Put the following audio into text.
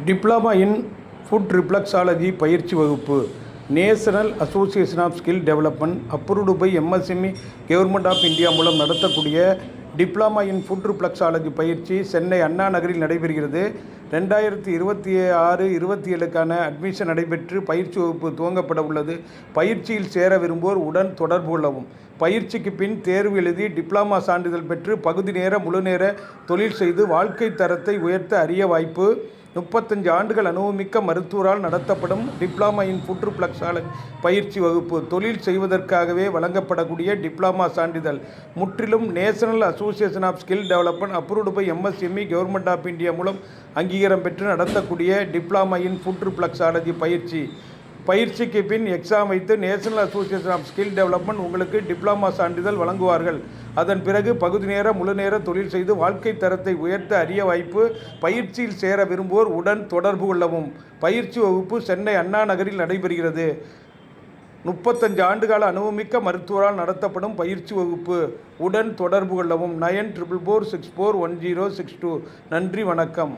Diploma in food reflexology பயிற்சி வகுப்பு. National association of skill development approved by MSME government of India மூலம் நடத்தக்கூடிய diploma in food reflexology பயிற்சி சென்னை அண்ணா நகரில் நடைபெறுகிறது. 2026-27க்கான அட்மிஷன் நடைபெற்று பயிற்சி வகுப்பு துவங்கப்பட உள்ளது. பயிற்சியில் சேர விரும்புவோர் உடன் தொடர்பு கொள்ளவும். பயிற்சிக்கு பின் தேர்வு எழுதி டிப்ளமா சான்றிதழ் பெற்று பகுதி நேர முழுநேர தொழில் செய்து வாழ்க்கை தரத்தை உயர்த்த அரிய வாய்ப்பு. 35 ஆண்டுகள் அனுபவமிக்க மருத்துவரால் நடத்தப்படும் டிப்ளமா இன் ஃபுட் ரிஃப்ளெக்ஸாலஜி பயிற்சி வகுப்பு. தொழில் செய்வதற்காகவே வழங்கப்படக்கூடிய டிப்ளமா சான்றிதழ். முற்றிலும் national association of skill development approved by MSME government of India மூலம் அங்கீகாரம் பெற்று நடத்தக்கூடிய டிப்ளமா இன் ஃபுட் ரிஃப்ளெக்ஸாலஜி பயிற்சி. பயிற்சிக்கு பின் எக்ஸாம் வைத்து national association of skill development உங்களுக்கு டிப்ளமா சான்றிதழ் வழங்குவார்கள். அதன் பிறகு பகுதி நேர முழுநேர தொழில் செய்து வாழ்க்கை தரத்தை உயர்த்த அரிய வாய்ப்பு. பயிற்சியில் சேர விரும்புவோர் உடன் தொடர்பு கொள்ளவும். பயிற்சி வகுப்பு சென்னை அண்ணா நகரில் நடைபெறுகிறது. 35 ஆண்டுகால அனுபவமிக்க மருத்துவரால் நடத்தப்படும் பயிற்சி வகுப்பு. உடன் தொடர்பு கொள்ளவும். 9444641062. நன்றி, வணக்கம்.